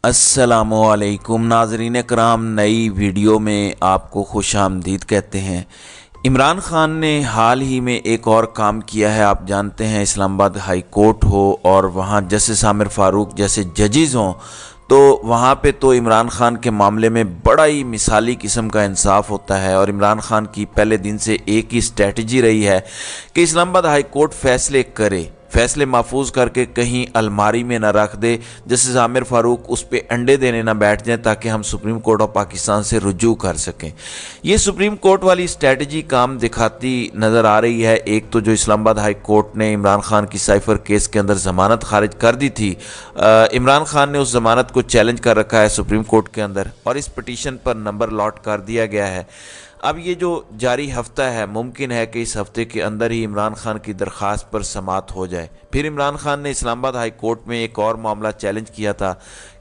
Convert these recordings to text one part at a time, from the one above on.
السلام علیکم ناظرین کرام، نئی ویڈیو میں آپ کو خوش آمدید کہتے ہیں۔ عمران خان نے حال ہی میں ایک اور کام کیا ہے۔ آپ جانتے ہیں اسلام آباد ہائی کورٹ ہو اور وہاں جسٹس عامر فاروق جیسے ججز ہوں، تو وہاں پہ تو عمران خان کے معاملے میں بڑا ہی مثالی قسم کا انصاف ہوتا ہے، اور عمران خان کی پہلے دن سے ایک ہی اسٹریٹجی رہی ہے کہ اسلام آباد ہائی کورٹ فیصلے کرے، فیصلے محفوظ کر کے کہیں الماری میں نہ رکھ دے، جسٹس عامر فاروق اس پہ انڈے دینے نہ بیٹھ جائیں تاکہ ہم سپریم کورٹ آف پاکستان سے رجوع کر سکیں۔ یہ سپریم کورٹ والی اسٹریٹجی کام دکھاتی نظر آ رہی ہے۔ ایک تو جو اسلام آباد ہائی کورٹ نے عمران خان کی سائفر کیس کے اندر ضمانت خارج کر دی تھی، عمران خان نے اس ضمانت کو چیلنج کر رکھا ہے سپریم کورٹ کے اندر، اور اس پٹیشن پر نمبر لاٹ کر دیا گیا ہے۔ اب یہ جو جاری ہفتہ ہے، ممکن ہے کہ اس ہفتے کے اندر ہی عمران خان کی درخواست پر سماعت ہو جائے۔ پھر عمران خان نے اسلام آباد ہائی کورٹ میں ایک اور معاملہ چیلنج کیا تھا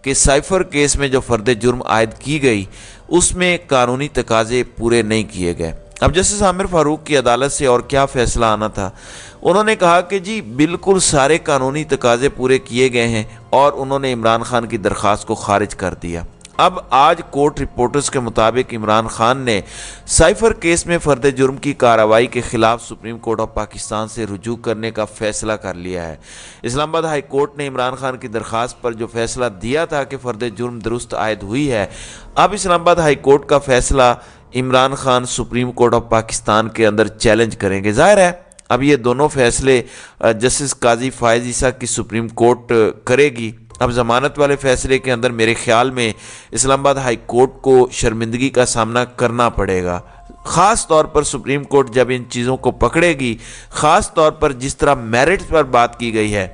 کہ سائفر کیس میں جو فرد جرم عائد کی گئی اس میں قانونی تقاضے پورے نہیں کیے گئے۔ اب جسٹس عامر فاروق کی عدالت سے اور کیا فیصلہ آنا تھا؟ انہوں نے کہا کہ جی بالکل سارے قانونی تقاضے پورے کیے گئے ہیں، اور انہوں نے عمران خان کی درخواست کو خارج کر دیا۔ اب آج کورٹ رپورٹرز کے مطابق عمران خان نے سائفر کیس میں فرد جرم کی کارروائی کے خلاف سپریم کورٹ آف پاکستان سے رجوع کرنے کا فیصلہ کر لیا ہے۔ اسلام آباد ہائی کورٹ نے عمران خان کی درخواست پر جو فیصلہ دیا تھا کہ فرد جرم درست عائد ہوئی ہے، اب اسلام آباد ہائی کورٹ کا فیصلہ Imran Khan supreme court of Pakistan کے اندر چیلنج کریں گے۔ ظاہر ہے اب یہ دونوں فیصلے جسٹس قاضی فائز عیسیٰ کی سپریم کورٹ کرے گی۔ اب ضمانت والے فیصلے کے اندر میرے خیال میں اسلام آباد ہائی کورٹ کو شرمندگی کا سامنا کرنا پڑے گا، خاص طور پر سپریم کورٹ جب ان چیزوں کو پکڑے گی، خاص طور پر جس طرح میرٹس پر بات کی گئی ہے۔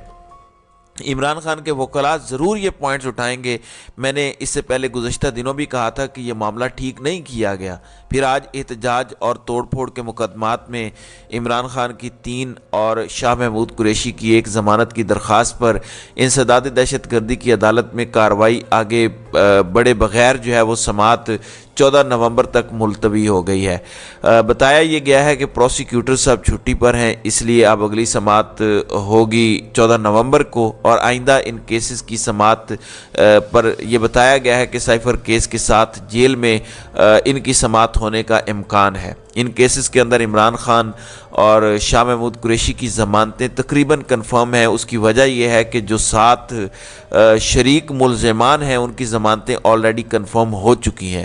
عمران خان کے وکلاء ضرور یہ پوائنٹس اٹھائیں گے۔ میں نے اس سے پہلے گزشتہ دنوں بھی کہا تھا کہ یہ معاملہ ٹھیک نہیں کیا گیا۔ پھر آج احتجاج اور توڑ پھوڑ کے مقدمات میں عمران خان کی 3 اور شاہ محمود قریشی کی ایک ضمانت کی درخواست پر انسداد دہشت گردی کی عدالت میں کارروائی آگے بڑے بغیر جو ہے وہ سماعت 14 نومبر تک ملتوی ہو گئی ہے۔ بتایا یہ گیا ہے کہ پروسیکیوٹر صاحب چھٹی پر ہیں، اس لیے اب اگلی سماعت ہوگی 14 نومبر کو، اور آئندہ ان کیسز کی سماعت پر یہ بتایا گیا ہے کہ سائفر کیس کے ساتھ جیل میں ان کی سماعت ہونے کا امکان ہے۔ ان کیسز کے اندر عمران خان اور شاہ محمود قریشی کی ضمانتیں تقریباً کنفرم ہیں۔ اس کی وجہ یہ ہے کہ جو 7 شریک ملزمان ہیں ان کی ضمانتیں آلریڈی کنفرم ہو چکی ہیں۔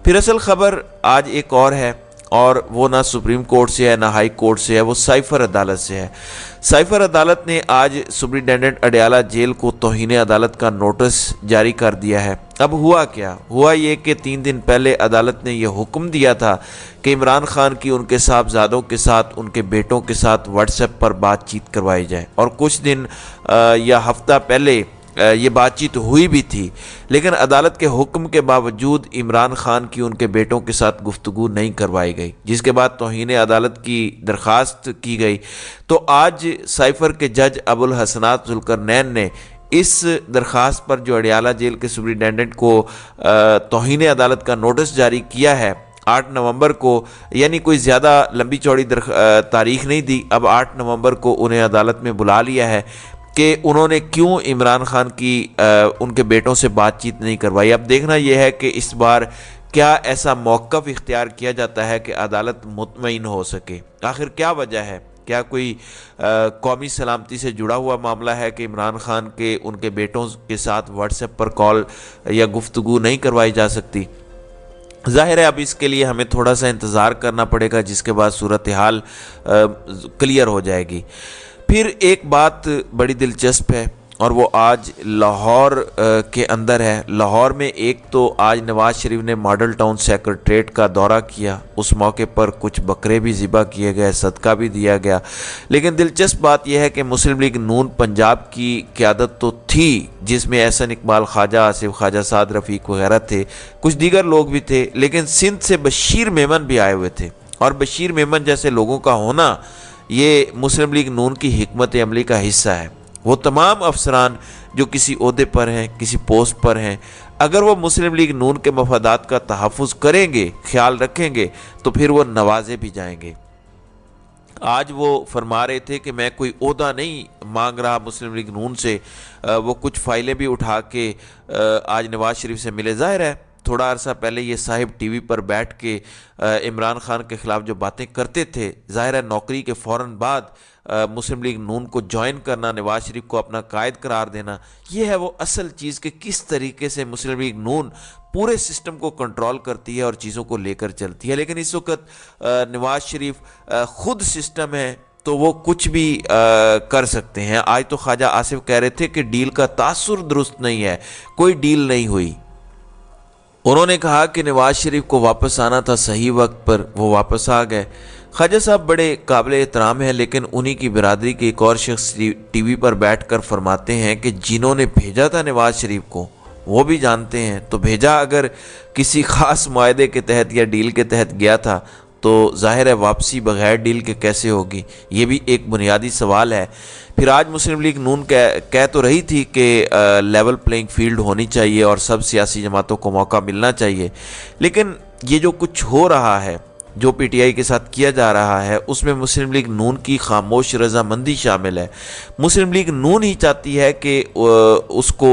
پھر اصل خبر آج ایک اور ہے، اور وہ نہ سپریم کورٹ سے ہے نہ ہائی کورٹ سے ہے، وہ سائفر عدالت سے ہے۔ سائفر عدالت نے آج سپرنٹینڈنٹ اڈیالہ جیل کو توہین عدالت کا نوٹس جاری کر دیا ہے۔ اب ہوا کیا؟ ہوا یہ کہ 3 دن پہلے عدالت نے یہ حکم دیا تھا کہ عمران خان کی ان کے صاحبزادوں کے ساتھ، ان کے بیٹوں کے ساتھ واٹس ایپ پر بات چیت کروائی جائے، اور کچھ دن یا ہفتہ پہلے یہ بات چیت ہوئی بھی تھی، لیکن عدالت کے حکم کے باوجود عمران خان کی ان کے بیٹوں کے ساتھ گفتگو نہیں کروائی گئی، جس کے بعد توہین عدالت کی درخواست کی گئی۔ تو آج سائفر کے جج ابو الحسنات ذوالقرنین نے اس درخواست پر جو اڈیالہ جیل کے سپرنٹینڈنٹ کو توہین عدالت کا نوٹس جاری کیا ہے 8 نومبر کو، یعنی کوئی زیادہ لمبی چوڑی تاریخ نہیں دی، اب 8 نومبر کو انہیں عدالت میں بلا لیا ہے کہ انہوں نے کیوں عمران خان کی ان کے بیٹوں سے بات چیت نہیں کروائی۔ اب دیکھنا یہ ہے کہ اس بار کیا ایسا موقف اختیار کیا جاتا ہے کہ عدالت مطمئن ہو سکے۔ آخر کیا وجہ ہے؟ کیا کوئی قومی سلامتی سے جڑا ہوا معاملہ ہے کہ عمران خان کے ان کے بیٹوں کے ساتھ واٹس ایپ پر کال یا گفتگو نہیں کروائی جا سکتی؟ ظاہر ہے اب اس کے لیے ہمیں تھوڑا سا انتظار کرنا پڑے گا، جس کے بعد صورتحال کلیئر ہو جائے گی۔ پھر ایک بات بڑی دلچسپ ہے، اور وہ آج لاہور کے اندر ہے۔ لاہور میں ایک تو آج نواز شریف نے ماڈل ٹاؤن سیکرٹریٹ کا دورہ کیا، اس موقع پر کچھ بکرے بھی ذبح کیے گئے، صدقہ بھی دیا گیا، لیکن دلچسپ بات یہ ہے کہ مسلم لیگ نون پنجاب کی قیادت تو تھی، جس میں احسن اقبال خواجہ، آصف خواجہ سعد رفیق وغیرہ تھے، کچھ دیگر لوگ بھی تھے، لیکن سندھ سے بشیر میمن بھی آئے ہوئے تھے، اور بشیر میمن جیسے لوگوں کا ہونا یہ مسلم لیگ نون کی حکمت عملی کا حصہ ہے۔ وہ تمام افسران جو کسی عہدے پر ہیں، کسی پوسٹ پر ہیں، اگر وہ مسلم لیگ نون کے مفادات کا تحفظ کریں گے، خیال رکھیں گے، تو پھر وہ نوازے بھی جائیں گے۔ آج وہ فرما رہے تھے کہ میں کوئی عہدہ نہیں مانگ رہا مسلم لیگ نون سے، وہ کچھ فائلیں بھی اٹھا کے آج نواز شریف سے ملے۔ ظاہر ہے تھوڑا عرصہ پہلے یہ صاحب ٹی وی پر بیٹھ کے عمران خان کے خلاف جو باتیں کرتے تھے، ظاہر ہے نوکری کے فوراً بعد مسلم لیگ نون کو جوائن کرنا، نواز شریف کو اپنا قائد قرار دینا، یہ ہے وہ اصل چیز کہ کس طریقے سے مسلم لیگ نون پورے سسٹم کو کنٹرول کرتی ہے اور چیزوں کو لے کر چلتی ہے۔ لیکن اس وقت نواز شریف خود سسٹم ہے تو وہ کچھ بھی کر سکتے ہیں۔ آج تو خواجہ آصف کہہ رہے تھے کہ ڈیل کا تاثر درست نہیں ہے، کوئی ڈیل نہیں ہوئی۔ انہوں نے کہا کہ نواز شریف کو واپس آنا تھا صحیح وقت پر، وہ واپس آ گئے۔ خواجہ صاحب بڑے قابل احترام ہیں، لیکن انہی کی برادری کے ایک اور شخص ٹی وی پر بیٹھ کر فرماتے ہیں کہ جنہوں نے بھیجا تھا نواز شریف کو وہ بھی جانتے ہیں، تو بھیجا اگر کسی خاص معاہدے کے تحت یا ڈیل کے تحت گیا تھا تو ظاہر ہے واپسی بغیر ڈیل کے کیسے ہوگی؟ یہ بھی ایک بنیادی سوال ہے۔ پھر آج مسلم لیگ نون کہہ تو رہی تھی کہ لیول پلینگ فیلڈ ہونی چاہیے اور سب سیاسی جماعتوں کو موقع ملنا چاہیے، لیکن یہ جو کچھ ہو رہا ہے، جو پی ٹی آئی کے ساتھ کیا جا رہا ہے، اس میں مسلم لیگ نون کی خاموش رضامندی شامل ہے۔ مسلم لیگ نون ہی چاہتی ہے کہ اس کو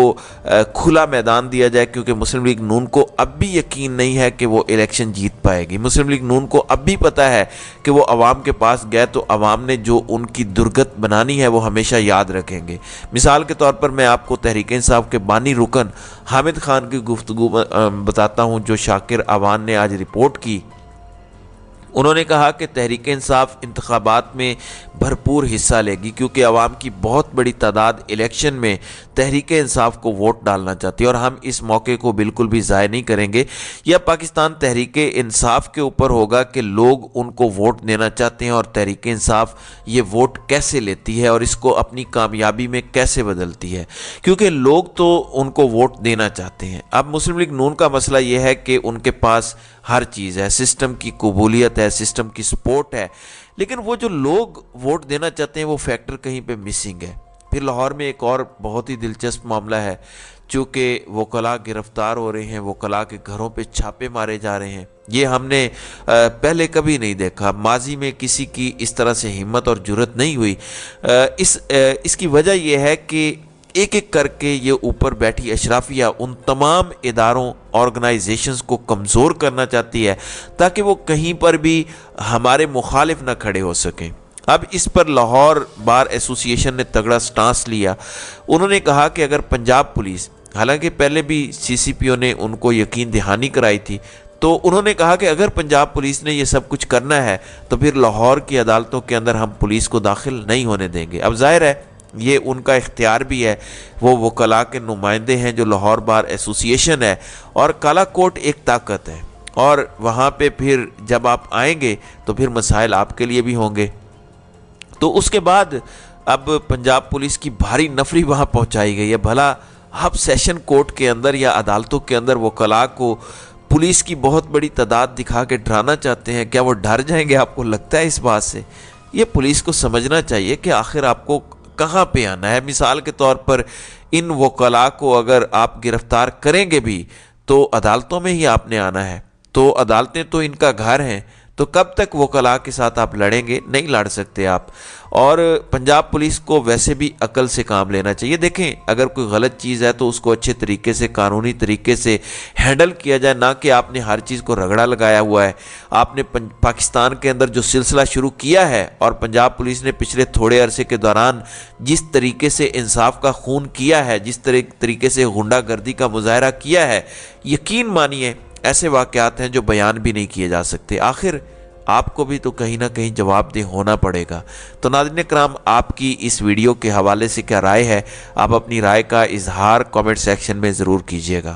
کھلا میدان دیا جائے، کیونکہ مسلم لیگ نون کو اب بھی یقین نہیں ہے کہ وہ الیکشن جیت پائے گی۔ مسلم لیگ نون کو اب بھی پتہ ہے کہ وہ عوام کے پاس گئے تو عوام نے جو ان کی درگت بنانی ہے وہ ہمیشہ یاد رکھیں گے۔ مثال کے طور پر میں آپ کو تحریک انصاف کے بانی رکن حامد خان کی گفتگو بتاتا ہوں، جو شاکر اوان نے آج رپورٹ کی۔ انہوں نے کہا کہ تحریک انصاف انتخابات میں بھرپور حصہ لے گی، کیونکہ عوام کی بہت بڑی تعداد الیکشن میں تحریک انصاف کو ووٹ ڈالنا چاہتی ہے اور ہم اس موقع کو بالکل بھی ضائع نہیں کریں گے۔ یہ پاکستان تحریک انصاف کے اوپر ہوگا کہ لوگ ان کو ووٹ دینا چاہتے ہیں اور تحریک انصاف یہ ووٹ کیسے لیتی ہے اور اس کو اپنی کامیابی میں کیسے بدلتی ہے، کیونکہ لوگ تو ان کو ووٹ دینا چاہتے ہیں۔ اب مسلم لیگ نون کا مسئلہ یہ ہے کہ ان کے پاس ہر چیز ہے، سسٹم کی قبولیت ہے، سسٹم کی سپورٹ ہے، لیکن وہ جو لوگ ووٹ دینا چاہتے ہیں وہ فیکٹر کہیں پہ مسنگ ہے۔ پھر لاہور میں ایک اور بہت ہی دلچسپ معاملہ ہے، چونکہ وکلاء گرفتار ہو رہے ہیں، وکلاء کے گھروں پہ چھاپے مارے جا رہے ہیں۔ یہ ہم نے پہلے کبھی نہیں دیکھا، ماضی میں کسی کی اس طرح سے ہمت اور جرت نہیں ہوئی۔ اس کی وجہ یہ ہے کہ ایک ایک کر کے یہ اوپر بیٹھی اشرافیہ ان تمام اداروں آرگنائزیشنز کو کمزور کرنا چاہتی ہے تاکہ وہ کہیں پر بھی ہمارے مخالف نہ کھڑے ہو سکیں۔ اب اس پر لاہور بار ایسوسی ایشن نے تگڑا سٹانس لیا۔ انہوں نے کہا کہ اگر پنجاب پولیس، حالانکہ پہلے بھی سی سی پی او نے ان کو یقین دہانی کرائی تھی، تو انہوں نے کہا کہ اگر پنجاب پولیس نے یہ سب کچھ کرنا ہے تو پھر لاہور کی عدالتوں کے اندر ہم پولیس کو داخل نہیں ہونے دیں گے۔ اب ظاہر ہے یہ ان کا اختیار بھی ہے، وہ وکلاء کے نمائندے ہیں جو لاہور بار ایسوسی ایشن ہے، اور کالا کوٹ ایک طاقت ہے، اور وہاں پہ پھر جب آپ آئیں گے تو پھر مسائل آپ کے لیے بھی ہوں گے۔ تو اس کے بعد اب پنجاب پولیس کی بھاری نفری وہاں پہنچائی گئی ہے۔ بھلا آپ سیشن کورٹ کے اندر یا عدالتوں کے اندر وکلاء کو پولیس کی بہت بڑی تعداد دکھا کے ڈرانا چاہتے ہیں؟ کیا وہ ڈر جائیں گے؟ آپ کو لگتا ہے اس بات سے؟ یہ پولیس کو سمجھنا چاہیے کہ آخر آپ کو کہاں پہ آنا ہے۔ مثال کے طور پر ان وکلاء کو اگر آپ گرفتار کریں گے بھی تو عدالتوں میں ہی آپ نے آنا ہے، تو عدالتیں تو ان کا گھر ہیں، تو کب تک وکلاء کے ساتھ آپ لڑیں گے؟ نہیں لڑ سکتے آپ۔ اور پنجاب پولیس کو ویسے بھی عقل سے کام لینا چاہیے۔ دیکھیں اگر کوئی غلط چیز ہے تو اس کو اچھے طریقے سے، قانونی طریقے سے ہینڈل کیا جائے، نہ کہ آپ نے ہر چیز کو رگڑا لگایا ہوا ہے۔ آپ نے پاکستان کے اندر جو سلسلہ شروع کیا ہے اور پنجاب پولیس نے پچھلے تھوڑے عرصے کے دوران جس طریقے سے انصاف کا خون کیا ہے، جس طریقے سے غنڈہ گردی کا مظاہرہ کیا ہے، یقین مانیے ایسے واقعات ہیں جو بیان بھی نہیں کیے جا سکتے۔ آخر آپ کو بھی تو کہیں نہ کہیں جواب دہ ہونا پڑے گا۔ تو ناظرین کرام، آپ کی اس ویڈیو کے حوالے سے کیا رائے ہے؟ آپ اپنی رائے کا اظہار کامنٹ سیکشن میں ضرور کیجیے گا۔